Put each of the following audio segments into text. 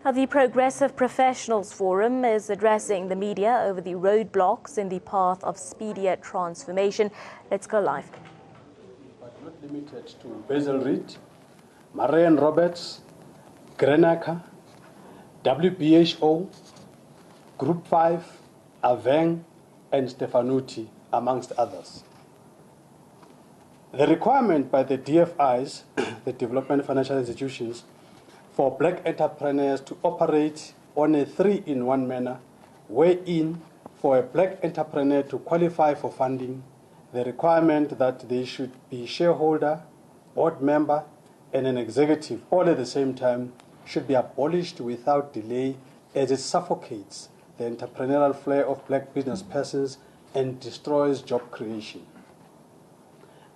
The Progressive Professionals Forum is addressing the media over the roadblocks in the path of speedier transformation. Let's go live. But not limited to Basil Reed, Marian Roberts, Grenacher, WBHO, Group 5, Aveng, and Stefanuti, amongst others. The requirement by the DFIs, the Development Financial Institutions, for black entrepreneurs to operate on a 3-in-1 manner, wherein for a black entrepreneur to qualify for funding, the requirement that they should be shareholder, board member, and an executive all at the same time should be abolished without delay, as it suffocates the entrepreneurial flair of black business persons and destroys job creation.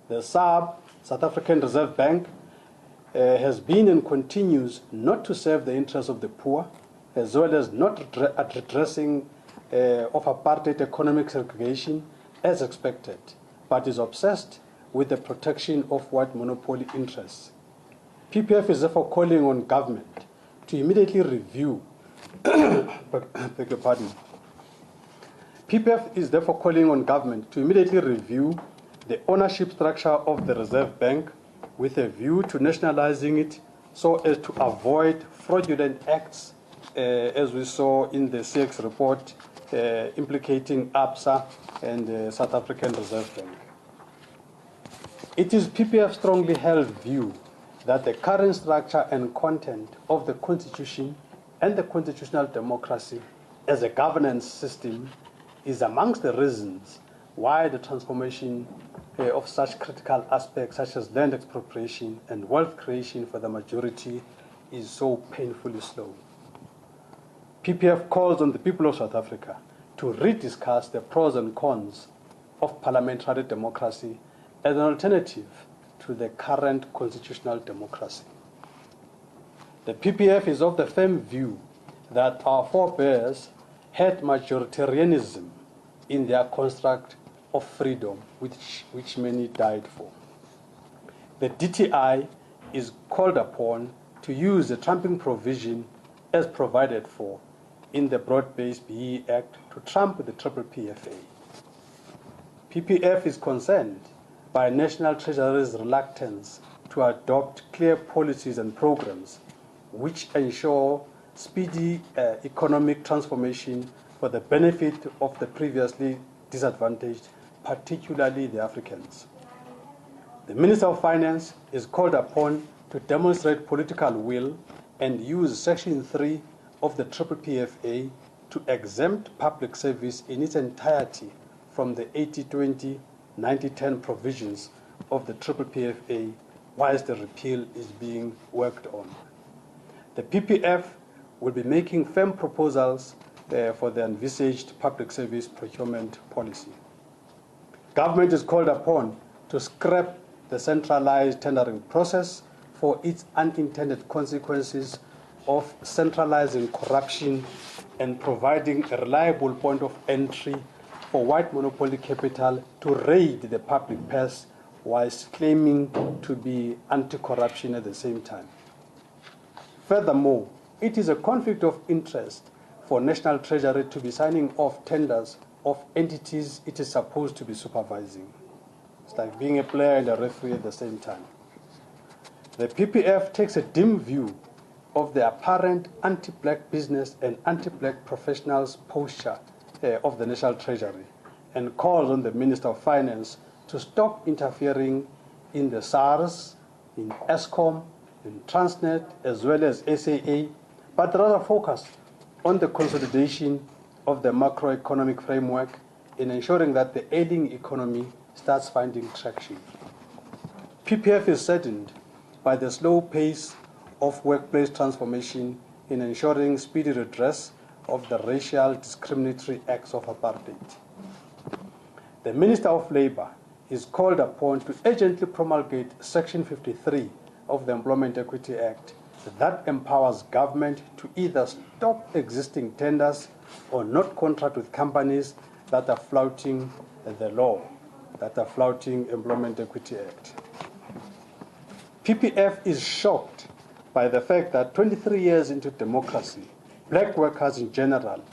The South African Reserve Bank has been and continues not to serve the interests of the poor, as well as not addressing of apartheid economic segregation as expected, but is obsessed with the protection of white monopoly interests. PPF is therefore calling on government to immediately review beg your pardon. PPF is therefore calling on government to immediately review the ownership structure of the Reserve Bank with a view to nationalizing it so as to avoid fraudulent acts, as we saw in the CX report implicating ABSA and the South African Reserve Bank. It is PPF's strongly held view that the current structure and content of the Constitution and the constitutional democracy as a governance system is amongst the reasons why the transformation of such critical aspects such as land expropriation and wealth creation for the majority is so painfully slow. PPF calls on the people of South Africa to rediscuss the pros and cons of parliamentary democracy as an alternative to the current constitutional democracy. The PPF is of the firm view that our forebears had majoritarianism in their construct of freedom, which many died for. The DTI is called upon to use the trumping provision as provided for in the Broad-Based BEE Act to trump the PPFA. PPF is concerned by National Treasury's reluctance to adopt clear policies and programs which ensure speedy economic transformation for the benefit of the previously disadvantaged, particularly the Africans. The Minister of Finance is called upon to demonstrate political will and use Section 3 of the PPFA to exempt public service in its entirety from the 80-20, 90-10 provisions of the PPFA, whilst the repeal is being worked on. The PPF will be making firm proposals for the envisaged public service procurement policy. Government is called upon to scrap the centralized tendering process for its unintended consequences of centralizing corruption and providing a reliable point of entry for white monopoly capital to raid the public purse whilst claiming to be anti-corruption at the same time. Furthermore, it is a conflict of interest for National Treasury to be signing off tenders of entities it is supposed to be supervising. It's like being a player and a referee at the same time. The PPF takes a dim view of the apparent anti-black business and anti-black professionals posture of the National Treasury and calls on the Minister of Finance to stop interfering in the SARS, in ESCOM, in Transnet, as well as SAA, but rather focus on the consolidation of the macroeconomic framework in ensuring that the ailing economy starts finding traction. PPF is saddened by the slow pace of workplace transformation in ensuring speedy redress of the racial discriminatory acts of apartheid. The Minister of Labour is called upon to urgently promulgate Section 53 of the Employment Equity Act that empowers government to either stop existing tenders or not contract with companies that are flouting the law, that are flouting Employment Equity Act. PPF is shocked by the fact that 23 years into democracy, black workers in general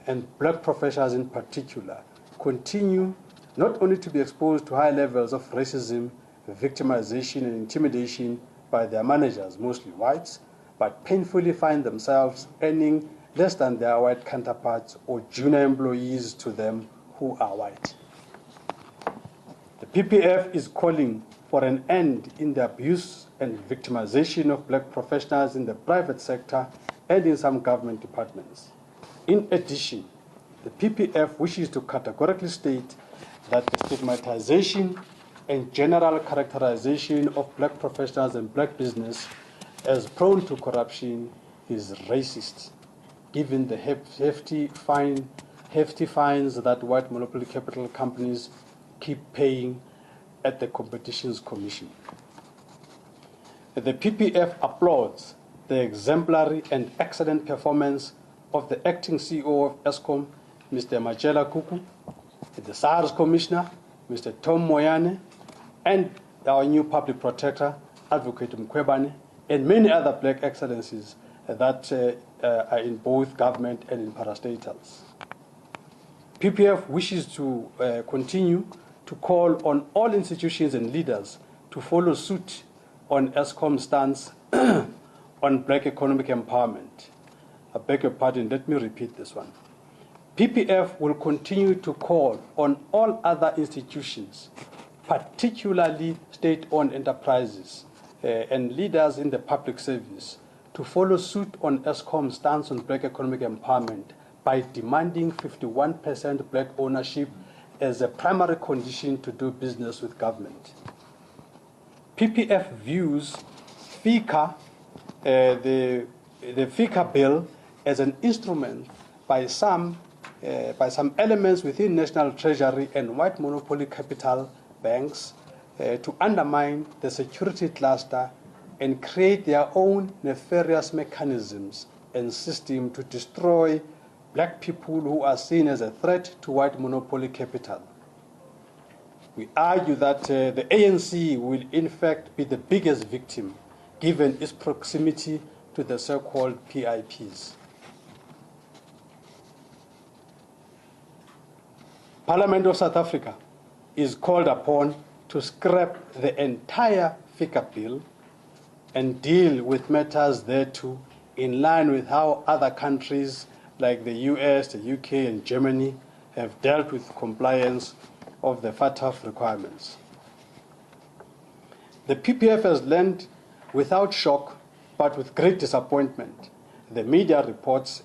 and black professionals in particular continue not only to be exposed to high levels of racism, victimization, and intimidation by their managers, mostly whites, but painfully find themselves earning less than their white counterparts or junior employees to them who are white. The PPF is calling for an end in the abuse and victimization of black professionals in the private sector and in some government departments. In addition, the PPF wishes to categorically state that the stigmatization and general characterization of black professionals and black business as prone to corruption is racist, given the hefty fines that white monopoly capital companies keep paying at the Competitions Commission. The PPF applauds the exemplary and excellent performance of the acting CEO of Eskom, Mr. Majela Kuku, the SARS Commissioner, Mr. Tom Moyane, and our new public protector, Advocate Mkwebane, and many other black excellencies that are in both government and in parastatals. PPF wishes to continue to call on all institutions and leaders to follow suit on Eskom's stance on black economic empowerment. I beg your pardon, let me repeat this one. PPF will continue to call on all other institutions, particularly state-owned enterprises and leaders in the public service, to follow suit on Eskom's stance on black economic empowerment by demanding 51% black ownership as a primary condition to do business with government. PPF views FICA, the FICA bill, as an instrument by some elements within National Treasury and white monopoly capital banks to undermine the security cluster and create their own nefarious mechanisms and system to destroy black people who are seen as a threat to white monopoly capital. We argue that the ANC will in fact be the biggest victim given its proximity to the so-called PIPs. Parliament of South Africa is called upon to scrap the entire FICA bill and deal with matters thereto in line with how other countries like the US, the UK, and Germany have dealt with compliance of the FATF requirements. The PPF has learned without shock, but with great disappointment, the media reports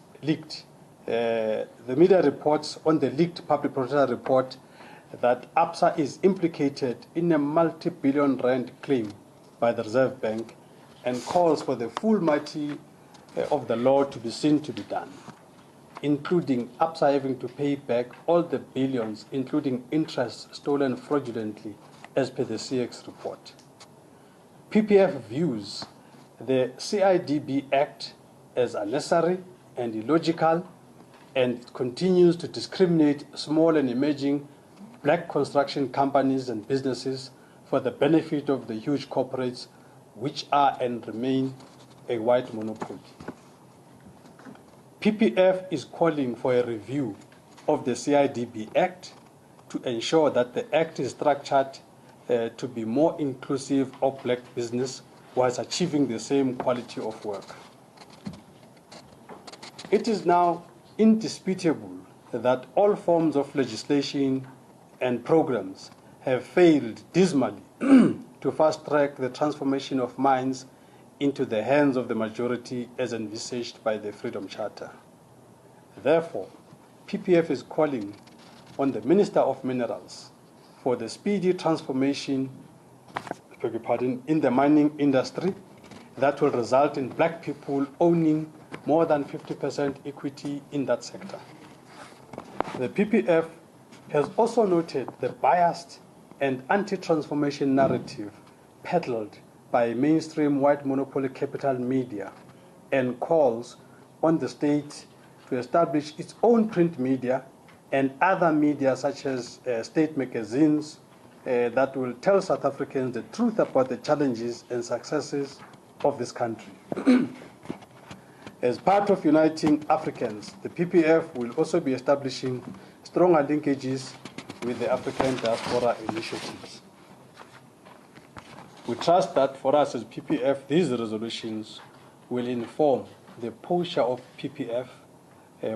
on the leaked public protector report that ABSA is implicated in a multi-billion rand claim by the Reserve Bank and calls for the full mighty of the law to be seen to be done, including ABSA having to pay back all the billions, including interest stolen fraudulently, as per the CX report. PPF views the CIDB Act as unnecessary and illogical, and it continues to discriminate small and emerging black construction companies and businesses for the benefit of the huge corporates, which are and remain a white monopoly. PPF is calling for a review of the CIDB Act to ensure that the Act is structured to be more inclusive of black business whilst achieving the same quality of work. It is now indisputable that all forms of legislation and programs have failed dismally to fast-track the transformation of mines into the hands of the majority as envisaged by the Freedom Charter. Therefore, PPF is calling on the Minister of Minerals for the speedy transformation in the mining industry that will result in black people owning more than 50% equity in that sector. The PPF has also noted the biased and anti-transformation narrative peddled by mainstream white monopoly capital media and calls on the state to establish its own print media and other media such as state magazines that will tell South Africans the truth about the challenges and successes of this country. As part of Uniting Africans, the PPF will also be establishing stronger linkages with the African diaspora initiatives. We trust that for us as PPF, these resolutions will inform the posture of PPF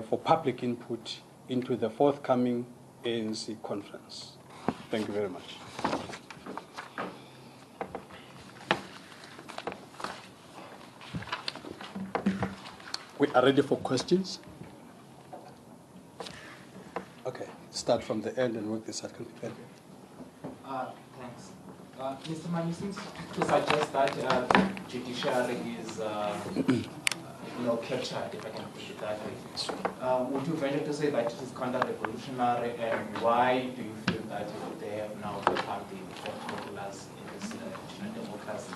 for public input into the forthcoming ANC conference. Thank you very much. We are ready for questions. Okay, start from the end and work the second. Thanks. Mr. Mani, seems to suggest that judiciary is captured, if I can put it that way. Would you venture to say that it is counter-revolutionary, and why do you feel that they have now become the populace in this democracy?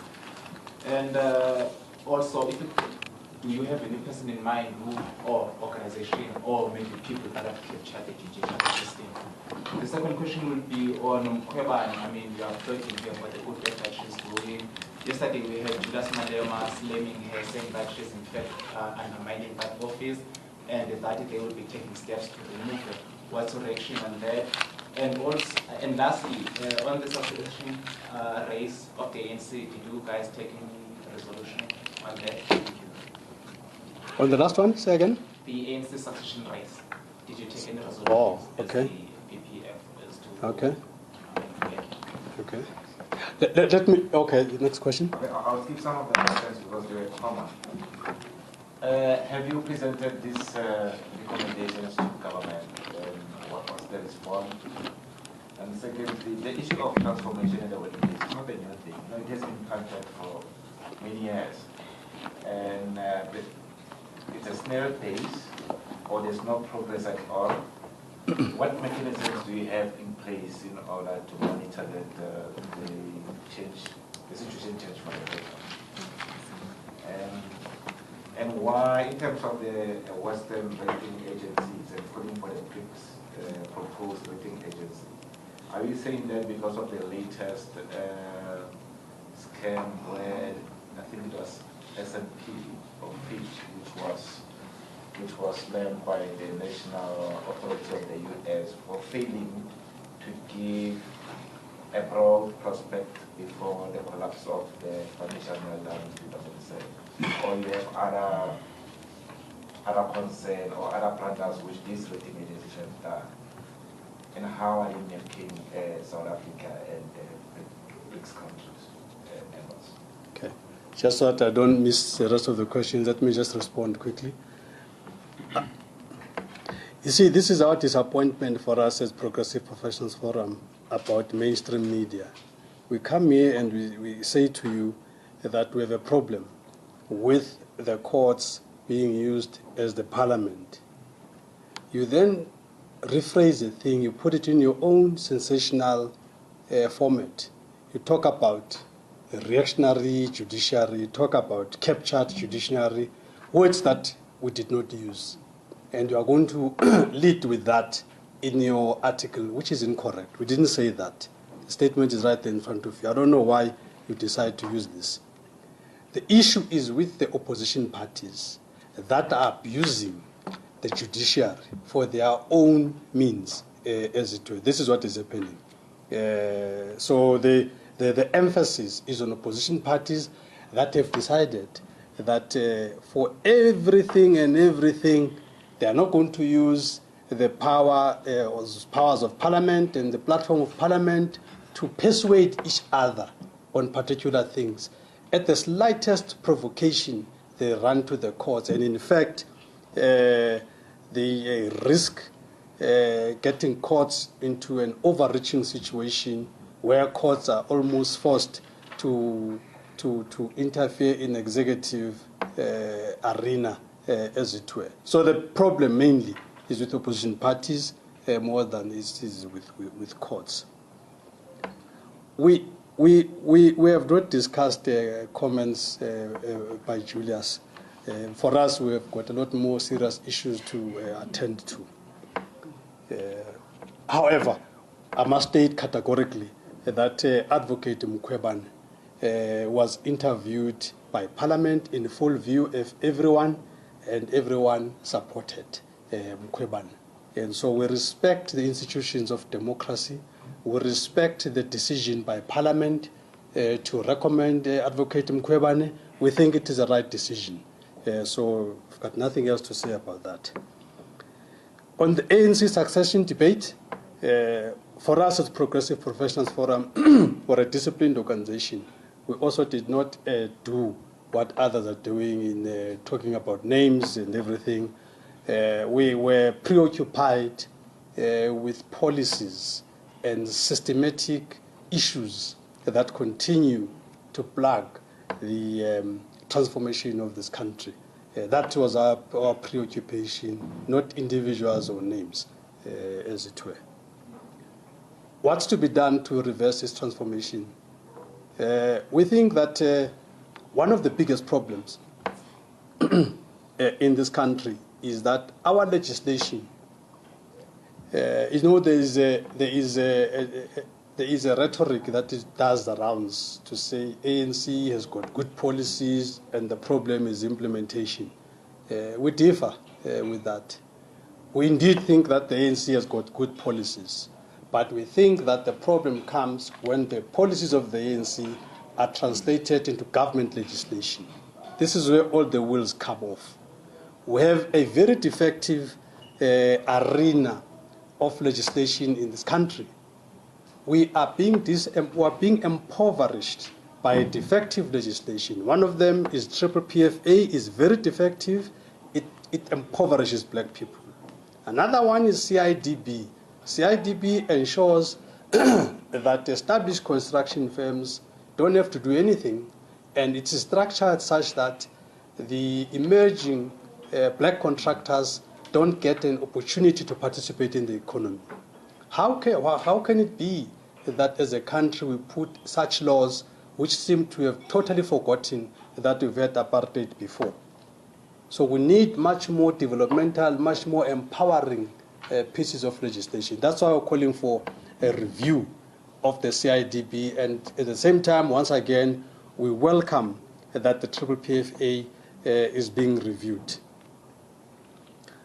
And also, do you have any person in mind or organization or maybe people that have captured the judicial system? The second question would be on Mkhwebane. I mean, you are talking here about the good work that she's doing. Yesterday we had Julius Malema slamming her, saying that she's in fact undermining that office and that they will be taking steps to remove her. What's your reaction on that? And also, and lastly, on the succession race of the ANC, did you guys take any resolution on that? Thank you. On the last one, say again? The ANC succession race. Did you take any resolution? Oh, okay. As the PPF as to... Okay. Okay. Let me, okay, the next question. I'll skip some of the questions because they were common. Have you presented these recommendations to government? What was the response? And secondly, the issue of transformation in the workplace is not a new thing. It has been counted for many years. And it's a snail pace, or there's no progress at all. What mechanisms do you have in place in order to monitor that the situation change for the better? And why, in terms of the Western rating agencies and calling for the proposed rating agency, are you saying that because of the latest scam where I think it was S&P or Fitch, which was slammed by the National Authority of the U.S. for failing to give a broad prospect before the collapse of the financial meltdown in 2007? Or you have other concern or other plans which these rating agencies have done? And how are you making South Africa and the BRICS countries members? Okay. Just so that I don't miss the rest of the questions, let me just respond quickly. You see, this is our disappointment for us as Progressive Professionals Forum about mainstream media. We come here and we say to you that we have a problem with the courts being used as the parliament. You then rephrase the thing, you put it in your own sensational format. You talk about a reactionary judiciary, you talk about captured judiciary, words that we did not use. And you are going to lead with that in your article, which is incorrect. We didn't say that. The statement is right there in front of you. I don't know why you decide to use this. The issue is with the opposition parties that are abusing the judiciary for their own means, as it were. This is what is happening. So the emphasis is on opposition parties that have decided that for everything and everything, they are not going to use the powers of parliament and the platform of parliament to persuade each other on particular things. At the slightest provocation, they run to the courts. And in fact, they risk getting courts into an overreaching situation where courts are almost forced to interfere in executive arena, as it were. So the problem mainly is with opposition parties more than it is with courts. We have not discussed comments by Julius. For us, we have got a lot more serious issues to attend to. However, I must state categorically that Advocate Mkhwebane was interviewed by Parliament in full view of everyone, and everyone supported Mkhwebane. And so we respect the institutions of democracy. We respect the decision by Parliament to recommend Advocate Mkhwebane. We think it is the right decision. So I've got nothing else to say about that. On the ANC succession debate, for us as Progressive Professionals Forum, we're a disciplined organization. We also did not do what others are doing in talking about names and everything. We were preoccupied with policies and systematic issues that continue to plague the transformation of this country. That was our preoccupation, not individuals or names, as it were. What's to be done to reverse this transformation? We think that one of the biggest problems in this country is that our legislation, there is a rhetoric that does the rounds to say ANC has got good policies and the problem is implementation. We differ with that. We indeed think that the ANC has got good policies, but we think that the problem comes when the policies of the ANC are translated into government legislation. This is where all the wheels come off. We have a very defective arena of legislation in this country. We are being impoverished by defective legislation. One of them is PPF is very defective. It impoverishes black people. Another one is CIDB. CIDB ensures that established construction firms don't have to do anything, and it is structured such that the emerging black contractors don't get an opportunity to participate in the economy. How can it be that as a country we put such laws which seem to have totally forgotten that we've had apartheid before? So we need much more developmental, much more empowering pieces of legislation. That's why we're calling for a review of the CIDB, and at the same time, once again, we welcome that the PPFA is being reviewed.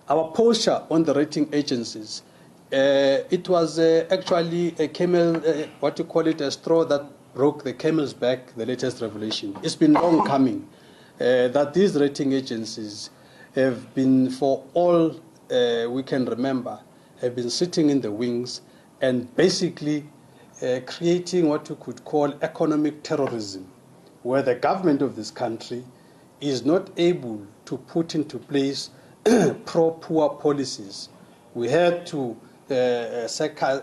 Our posture on the rating agencies, it was actually a camel, what you call it, a straw that broke the camel's back, the latest revelation. It's been long coming that these rating agencies have been, for all we can remember, have been sitting in the wings and basically creating what you could call economic terrorism, where the government of this country is not able to put into place pro-poor policies. We had to succumb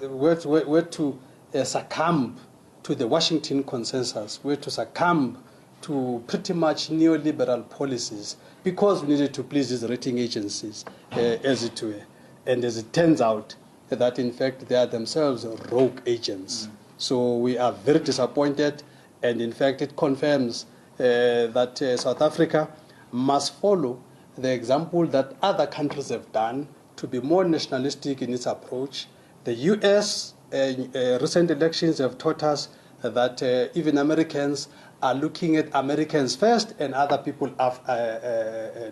to the Washington consensus. We had to succumb to pretty much neoliberal policies because we needed to please these rating agencies, as it were. And as it turns out, that in fact they are themselves rogue agents. So we are very disappointed, and in fact it confirms that South Africa must follow the example that other countries have done to be more nationalistic in its approach. The US recent elections have taught us that even Americans are looking at Americans first and other people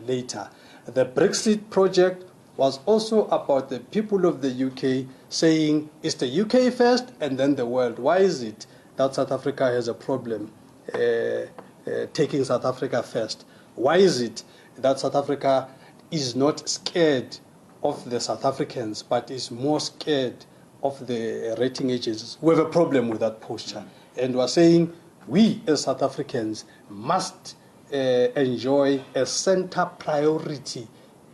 later. The Brexit project was also about the people of the UK saying it's the UK first and then the world. Why is it that South Africa has a problem taking South Africa first? Why is it that South Africa is not scared of the South Africans but is more scared of the rating agencies? We have a problem with that posture. And we're saying we as South Africans must enjoy a center priority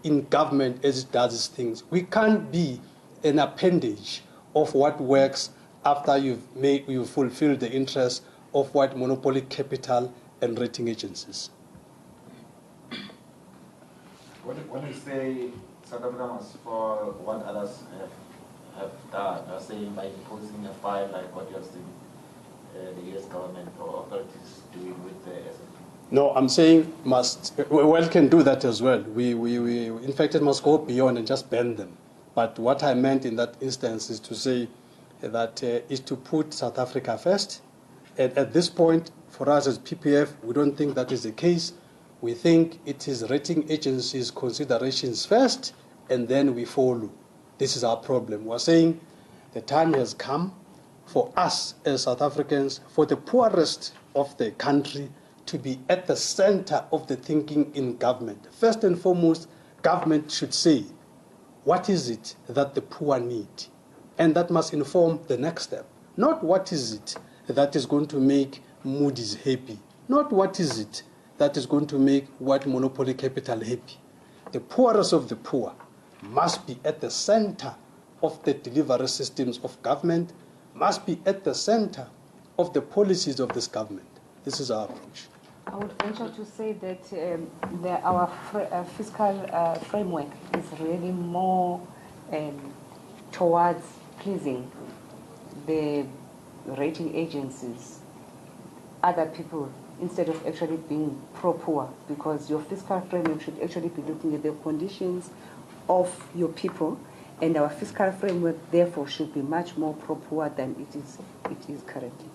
in government as it does its things. We can't be an appendage of what works after you've fulfilled the interests of white monopoly capital and rating agencies. When you say South Africa must follow what others have done, you're saying by imposing a fine like what you have seen the US government or authorities doing with the SMP? No, I'm saying can do that as well. We in fact, it must go beyond and just ban them. But what I meant in that instance is to say that is to put South Africa first. And at this point, For us as PPF, we don't think that is the case. We think it is rating agencies' considerations first, and then we follow. This is our problem. We're saying the time has come for us as South Africans, for the poorest of the country, to be at the center of the thinking in government. First and foremost, government should say, what is it that the poor need? And that must inform the next step. Not what is it that is going to make Moody's happy. Not what is it that is going to make white monopoly capital happy. The poorest of the poor must be at the center of the delivery systems of government, must be at the center of the policies of this government. This is our approach. I would venture to say that our fiscal framework is really more towards pleasing the rating agencies, other people, instead of actually being pro-poor, because your fiscal framework should actually be looking at the conditions of your people, and our fiscal framework, therefore, should be much more pro-poor than it is currently.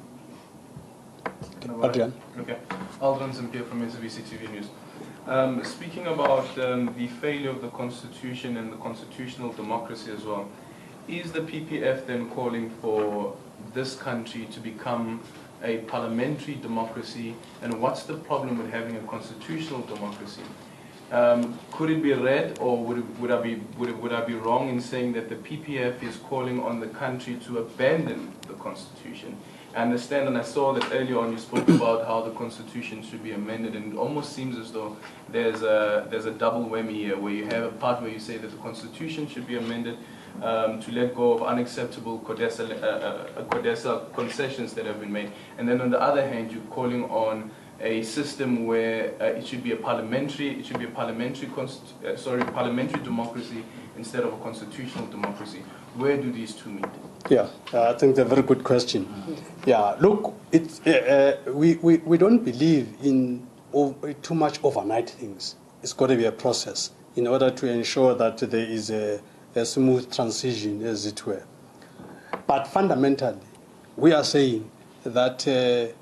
Adrian. Okay. Aldrin Zampier from SABC TV News. Speaking about the failure of the Constitution and the constitutional democracy as well, is the PPF then calling for this country to become a parliamentary democracy, and what's the problem with having a constitutional democracy? Could it be read, or would I be wrong in saying that the PPF is calling on the country to abandon the Constitution? I understand, and I saw that earlier on you spoke about how the Constitution should be amended, and it almost seems as though there's a double whammy here, where you have a part where you say that the Constitution should be amended to let go of unacceptable CODESA concessions that have been made, and then on the other hand, you're calling on a system where it should be a parliamentary democracy instead of a constitutional democracy. Where do these two meet? Yeah, I think it's a very good question. Yeah, look, we don't believe in too much overnight things. It's got to be a process in order to ensure that there is a smooth transition, as it were. But fundamentally, we are saying that there's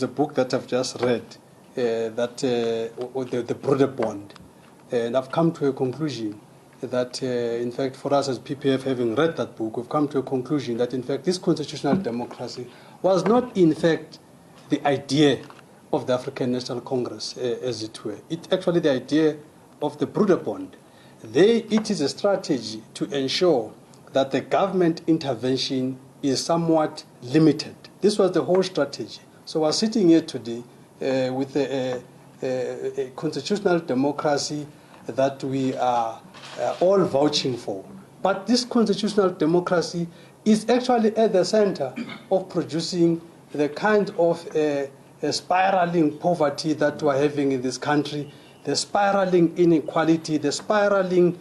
a book that I've just read, the broader bond, and I've come to a conclusion that, in fact, for us as PPF, having read that book, we've come to a conclusion that, in fact, this constitutional democracy was not, in fact, the idea of the African National Congress, as it were. It's actually the idea of the broader bond. It is a strategy to ensure that the government intervention is somewhat limited. This was the whole strategy. So we're sitting here today with a constitutional democracy that we are all vouching for. But this constitutional democracy is actually at the center of producing the kind of spiraling poverty that we're having in this country, the spiraling inequality, the spiraling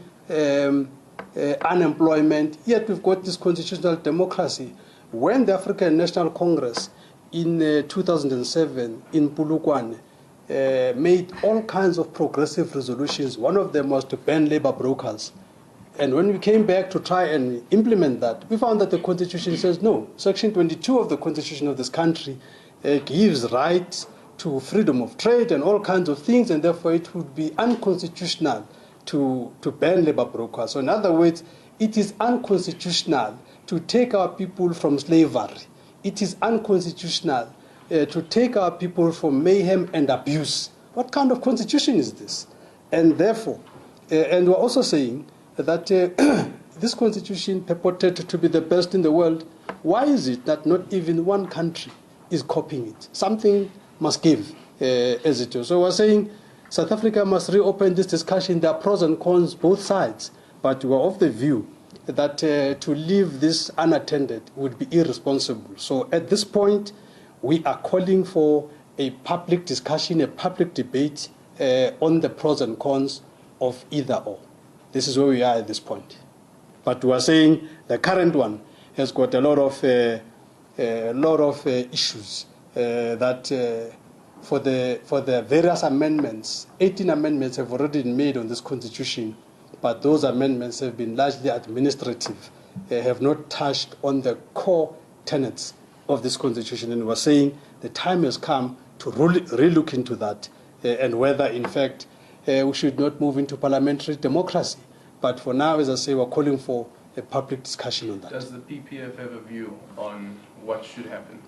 unemployment. Yet we've got this constitutional democracy. When the African National Congress in 2007 in Polokwane made all kinds of progressive resolutions, one of them was to ban labor brokers. And when we came back to try and implement that, we found that the Constitution says no. Section 22 of the Constitution of this country gives rights to freedom of trade and all kinds of things, and therefore it would be unconstitutional to ban labor brokers. So in other words, it is unconstitutional to take our people from slavery. It is unconstitutional to take our people from mayhem and abuse. What kind of constitution is this? And therefore, and we're also saying that this constitution purported to be the best in the world. Why is it that not even one country is copying it? Something must give, as it is. So we're saying South Africa must reopen this discussion. There are pros and cons both sides, but we're of the view that to leave this unattended would be irresponsible. So at this point, we are calling for a public discussion, a public debate on the pros and cons of either or. This is where we are at this point. But we are saying the current one has got a lot of issues that for the various amendments, 18 amendments have already been made on this constitution, but those amendments have been largely administrative, have not touched on the core tenets of this constitution, and we're saying the time has come to re-look into that and whether, in fact, we should not move into parliamentary democracy. But for now, as I say, we're calling for a public discussion on that. Does the PPF have a view on what should happen?